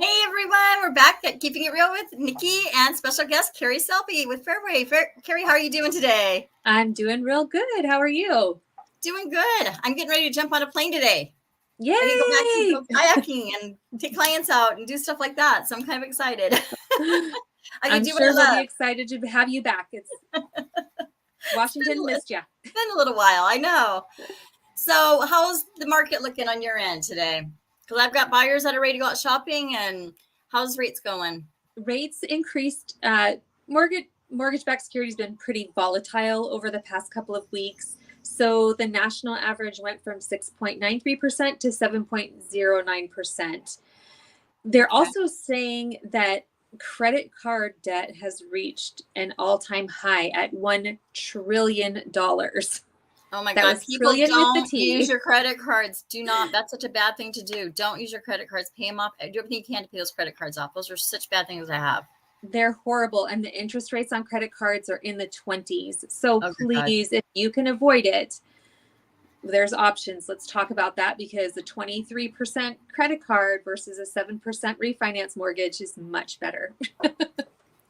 Hey everyone, we're back at Keeping It Real with Niki and special guest Kerri Selby with Fairway. Kerri, how are you doing today? I'm doing real good. How are you? Doing good. I'm getting ready to jump on a plane today. I can go back and Yay! go kayaking and take clients out and do stuff like that. So I'm kind of excited. I can I'm do what sure I they'll be love. excited to have you back. It's Washington missed you. It's been a little while, I know. So how's the market looking on your end today? Because I've got buyers that are ready to go out shopping, and how's rates going? Rates increased. Mortgage-backed security's been pretty volatile over the past couple of weeks. So the national average went from 6.93% to 7.09%. They're Okay. also saying that credit card debt has reached an all-time high at $1 trillion. Oh my That God. was People trillion with the don't use T. your credit cards. Do not. That's such a bad thing to do. Don't use your credit cards. Pay them off. Do everything you can to pay those credit cards off. Those are such bad things to have. They're horrible. And the interest rates on credit cards are in the 20s. So Oh, good God. please, if you can avoid it, there's options. Let's talk about that because the 23% credit card versus a 7% refinance mortgage is much better.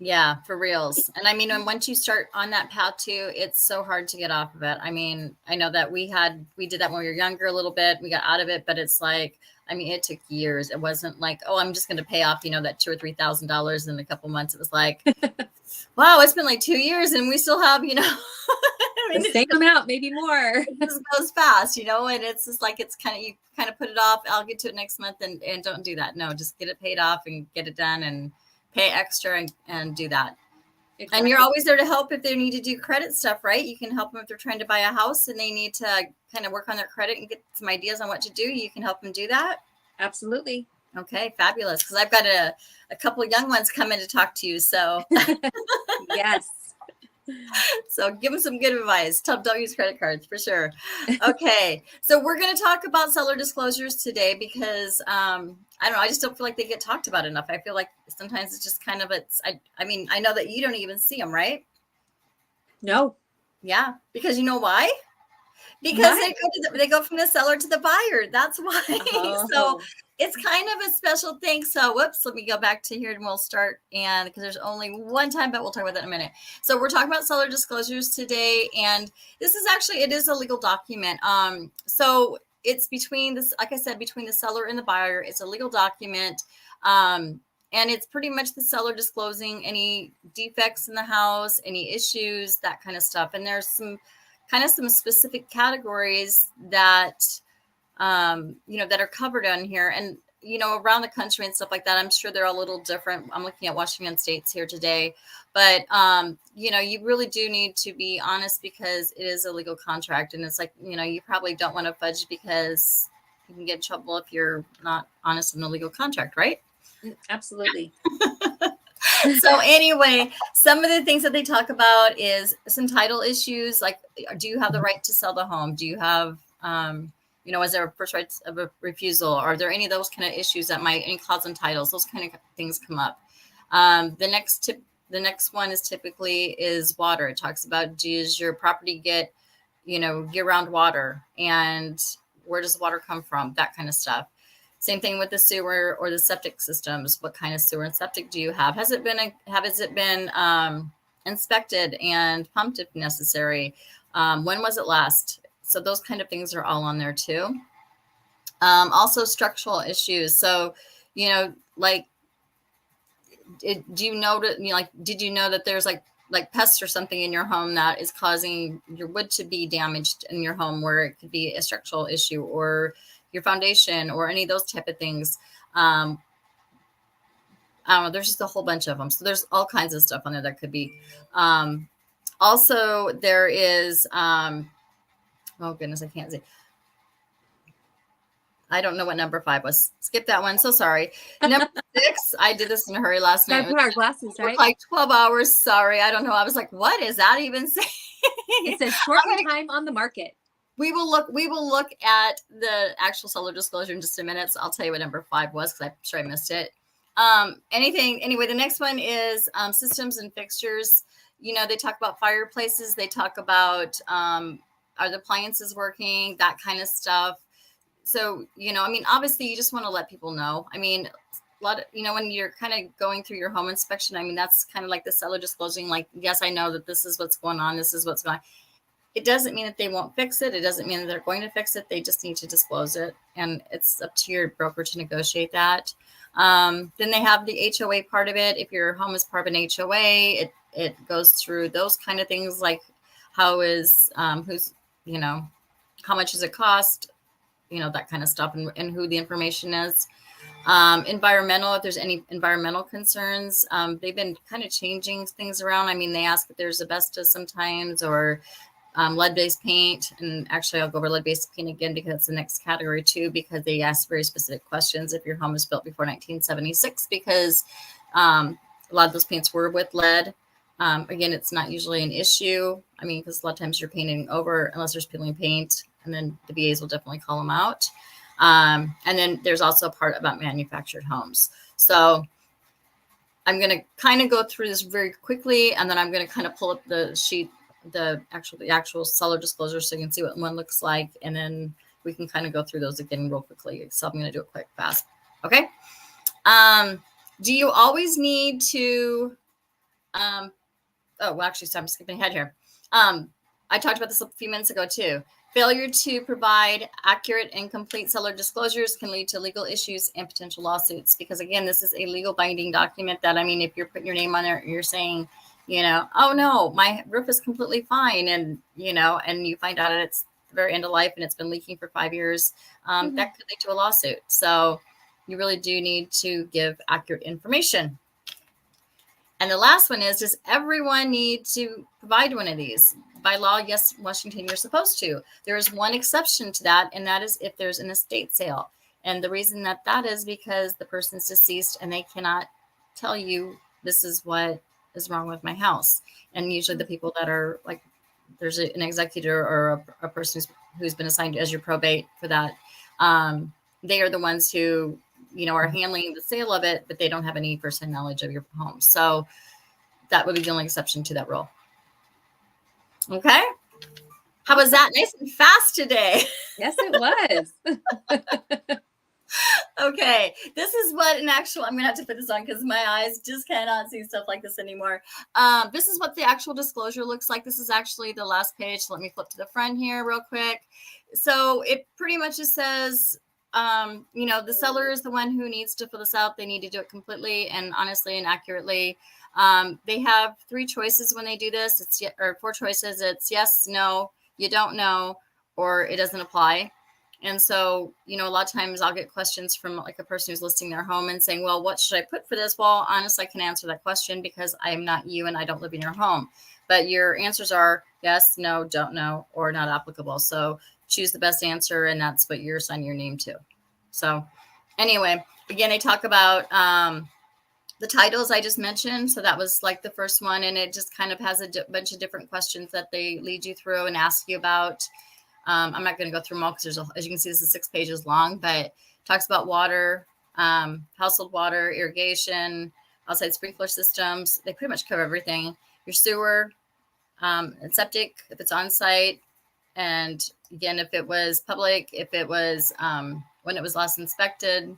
Yeah, for reals. And I mean, when once you start on that path too, it's so hard to get off of it. I mean, I know that we did that when we were younger a little bit. We got out of it, but it's like, I mean, it took years. It wasn't like, oh, I'm just going to pay off, that $2,000 or $3,000 in a couple months. It was like, wow, it's been like 2 years and we still have, I The mean, same amount, maybe more. it just goes fast, and it's just like, you kind of put it off. I'll get to it next month, and don't do that. No, just get it paid off and get it done and pay extra and do that. And you're Exactly. always there to help if they need to do credit stuff, right? You can help them if they're trying to buy a house and they need to kind of work on their credit and get some ideas on what to do. You can help them do that. Absolutely. Okay, fabulous. Because I've got a couple of young ones coming to talk to you. So Yes. So give them some good advice. Tell them don't use credit cards for sure. Okay. So we're going to talk about seller disclosures today because I don't know. I just don't feel like they get talked about enough. I feel like sometimes it's just kind of I mean, I know that you don't even see them, right? No. Yeah. Because you know why? Because My. they go from the seller to the buyer. That's why. So Oh. it's kind of a special thing. So whoops, let me go back to here and we'll start. And because there's only one time, but we'll talk about that in a minute. So we're talking about seller disclosures today. And this is actually, it is a legal document. So it's between this, like I said, between the seller and the buyer. It's a legal document. And it's pretty much the seller disclosing any defects in the house, any issues, that kind of stuff. And there's some specific categories that that are covered on here, and around the country and stuff like that. I'm sure they're a little different. I'm looking at Washington State's here today, but you really do need to be honest because it is a legal contract, and it's like you probably don't want to fudge because you can get in trouble if you're not honest in a legal contract, right? Absolutely. So anyway, some of the things that they talk about is some title issues, like do you have the right to sell the home? Do you have is there a first right of a refusal? Are there any of those kind of issues that might, any clause in titles, those kind of things come up. The next one is typically is water. It talks about, does your property get year-round water, and where does the water come from, that kind of stuff. Same thing with the sewer or the septic systems. What kind of sewer and septic do you have? Has it been inspected and pumped if necessary? When was it last? So those kind of things are all on there too. Also structural issues. So, like, did you know that there's like pests or something in your home that is causing your wood to be damaged in your home, where it could be a structural issue, or your foundation, or any of those type of things. I don't know. There's just a whole bunch of them. So there's all kinds of stuff on there that could be. Also, there is, oh goodness, I can't see. I don't know what number 5 was. Skip that one. So sorry. Number 6, I did this in a hurry last night. Gotta put our glasses, right? Like 12 hours. Sorry. I don't know. I was like, what is that even saying? It says short time on the market. We will look at the actual seller disclosure in just a minute. So I'll tell you what number 5 was, because I'm sure I missed it. Anyway, the next one is systems and fixtures. They talk about fireplaces. They talk about are the appliances working, that kind of stuff. so, I mean, obviously you just want to let people know. I mean, a lot of, when you're kind of going through your home inspection, I mean, that's kind of like the seller disclosing, like, yes, I know that this is what's going on. This is what's going on. It doesn't mean that they won't fix it. It doesn't mean that they're going to fix it. They just need to disclose it. And it's up to your broker to negotiate that. Then they have the HOA part of it. If your home is part of an HOA, it goes through those kind of things, like how is, who's, how much does it cost, that kind of stuff, and who the information is. Environmental, if there's any environmental concerns, they've been kind of changing things around. I mean, they ask if there's asbestos sometimes, or lead-based paint. And actually, I'll go over lead-based paint again because it's the next category too, because they ask very specific questions if your home was built before 1976, because a lot of those paints were with lead. Again, it's not usually an issue. I mean, because a lot of times you're painting over, unless there's peeling paint, and then the VAs will definitely call them out. And then there's also a part about manufactured homes. So I'm going to kind of go through this very quickly, and then I'm going to kind of pull up the sheet, the actual seller disclosure, so you can see what one looks like, and then we can kind of go through those again real quickly. So I'm going to do it quick, fast. Okay. Do you always need to, oh, well, actually, so I'm skipping ahead here. I talked about this a few minutes ago too. Failure to provide accurate and complete seller disclosures can lead to legal issues and potential lawsuits, because again, this is a legal binding document that, I mean, if you're putting your name on there, you're saying, oh no, my roof is completely fine. And, and you find out it's the very end of life and it's been leaking for 5 years, that could lead to a lawsuit. So you really do need to give accurate information. And the last one is, does everyone need to provide one of these? By law, yes, Washington, you're supposed to. There is one exception to that, and that is if there's an estate sale. And the reason that is because the person's deceased and they cannot tell you, this is what is wrong with my house. And usually the people that are like, there's an executor or a person who's been assigned as your probate for that. They are the ones who, are handling the sale of it, but they don't have any firsthand knowledge of your home. So that would be the only exception to that rule. Okay. How was that? Nice and fast today. Yes, it was. Okay. This is what I'm going to have to put this on because my eyes just cannot see stuff like this anymore. This is what the actual disclosure looks like. This is actually the last page. So let me flip to the front here real quick. So it pretty much just says, the seller is the one who needs to fill this out. They need to do it completely and honestly and accurately. They have 3 choices when they do this. Or 4 choices. It's yes, no, you don't know, or it doesn't apply. And so, a lot of times I'll get questions from like a person who's listing their home and saying, well, what should I put for this? Well, honestly, I can answer that question because I am not you and I don't live in your home. But your answers are yes, no, don't know, or not applicable. So choose the best answer, and that's what you're assigning your name to. So anyway, again, they talk about the titles I just mentioned. So that was like the first one, and it just kind of has a bunch of different questions that they lead you through and ask you about. I'm not going to go through them all because as you can see, this is 6 pages long, but it talks about water, household water, irrigation, outside sprinkler systems. They pretty much cover everything. Your sewer, and septic, if it's on site. And again, if it was public, if it was when it was last inspected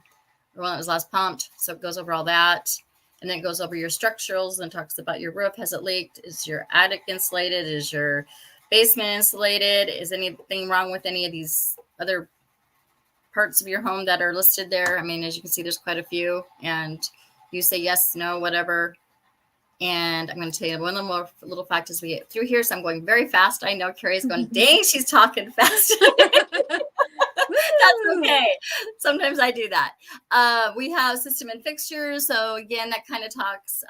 or when it was last pumped. So it goes over all that. And then it goes over your structurals and talks about your roof. Has it leaked? Is your attic insulated? Is your basement insulated? Is anything wrong with any of these other parts of your home that are listed there? I mean, as you can see, there's quite a few. And you say yes, no, whatever. And I'm going to tell you one more little fact as we get through here. So I'm going very fast. I know Kerri's going, dang, she's talking fast. That's okay. Sometimes I do that. We have system and fixtures. So again, that kind of talks,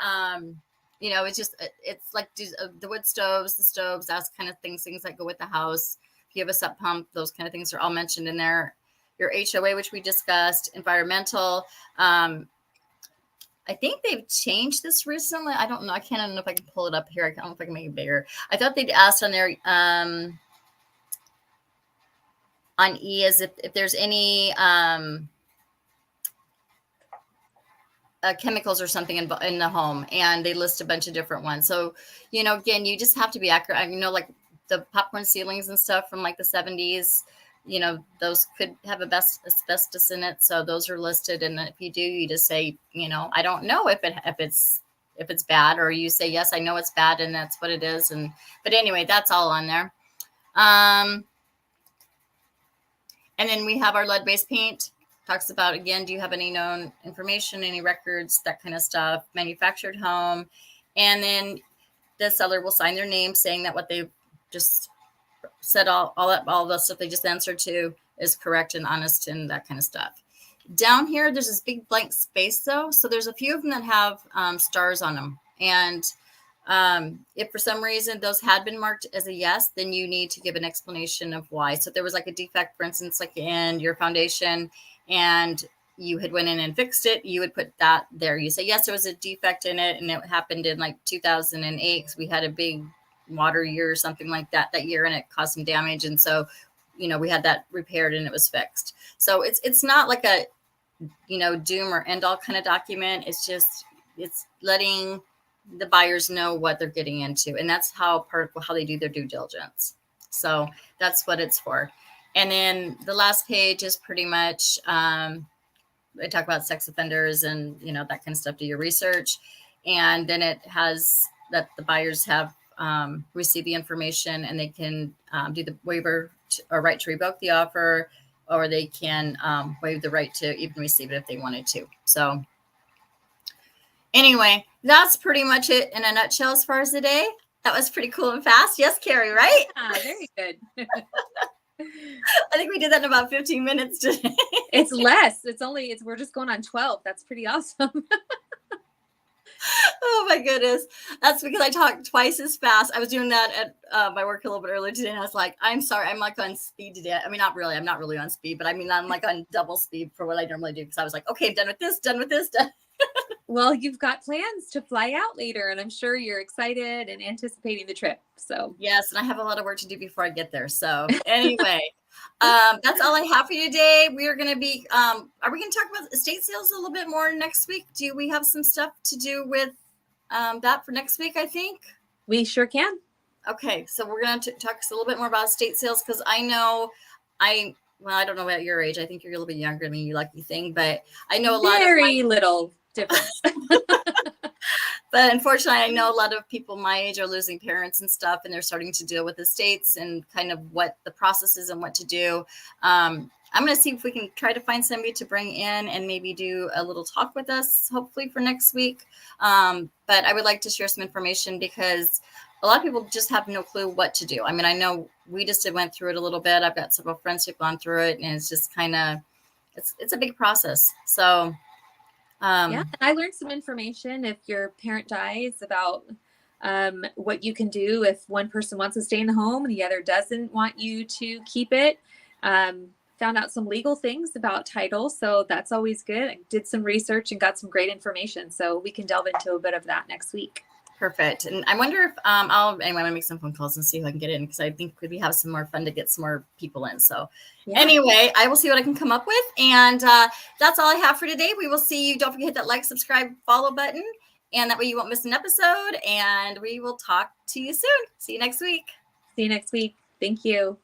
it's like the wood stoves, the stoves, that's kind of things that go with the house. If you have a sub pump, those kind of things are all mentioned in there. Your HOA, which we discussed, environmental. I think they've changed this recently. I don't know. I don't know if I can pull it up here. I don't know if I can make it bigger. I thought they'd asked on there on E as if there's any chemicals or something in the home, and they list a bunch of different ones. So, again, you just have to be accurate. Like the popcorn ceilings and stuff from like the 70s. those could have asbestos in it. So those are listed. And if you do, you just say, I don't know if it's bad, or you say, yes, I know it's bad and that's what it is. But anyway, that's all on there. And then we have our lead-based paint. Talks about, again, do you have any known information, any records, that kind of stuff, manufactured home. And then the seller will sign their name saying that what they just said, all the stuff they just answered to is correct and honest and that kind of stuff. Down here, there's this big blank space though. So there's a few of them that have stars on them. And if for some reason those had been marked as a yes, then you need to give an explanation of why. So if there was like a defect, for instance, like in your foundation, and you had went in and fixed it, you would put that there. You say, yes, there was a defect in it, and it happened in like 2008 because we had a big water year or something like that year, and it caused some damage. And so, we had that repaired and it was fixed. So it's not like a, doom or end all kind of document. It's just, it's letting the buyers know what they're getting into. And that's how they do their due diligence. So that's what it's for. And then the last page is pretty much, I talk about sex offenders and, that kind of stuff. Do your research. And then it has that the buyers have received the information, and they can do the waiver or right to revoke the offer, or they can waive the right to even receive it if they wanted to. So anyway, that's pretty much it in a nutshell as far as the day. That was pretty cool and fast. Yes, Kerri, right? Yeah, very good. I think we did that in about 15 minutes today. It's less. We're just going on 12. That's pretty awesome. Oh my goodness. That's because I talked twice as fast. I was doing that at my work a little bit earlier today, and I was like, I'm sorry, I'm like on speed today. I mean, not really. I'm not really on speed, but I mean, I'm like on double speed for what I normally do, because I was like, okay, I'm done with this, done. Well, you've got plans to fly out later, and I'm sure you're excited and anticipating the trip. So yes, and I have a lot of work to do before I get there. So anyway, that's all I have for you today. We are going to be, are we going to talk about estate sales a little bit more next week? Do we have some stuff to do with that for next week, I think? We sure can. Okay, so we're going to talk a little bit more about estate sales, because I know I don't know about your age. I think you're a little bit younger than me, you lucky thing, but I know a lot of very little difference. But unfortunately, I know a lot of people my age are losing parents and stuff, and they're starting to deal with estates and kind of what the process is and what to do. I'm going to see if we can try to find somebody to bring in and maybe do a little talk with us, hopefully for next week. But I would like to share some information, because a lot of people just have no clue what to do. I mean, I know we just went through it a little bit. I've got several friends who've gone through it, and it's just kind of, it's a big process. So yeah, I learned some information if your parent dies about what you can do if one person wants to stay in the home and the other doesn't want you to keep it. Found out some legal things about title, so that's always good. I did some research and got some great information, so we can delve into a bit of that next week. Perfect. And I wonder if I'm going to make some phone calls and see if I can get in, because I think we have some more fun to get some more people in. So Anyway, I will see what I can come up with. And that's all I have for today. We will see you. Don't forget to hit that like, subscribe, follow button. And that way you won't miss an episode. And we will talk to you soon. See you next week. See you next week. Thank you.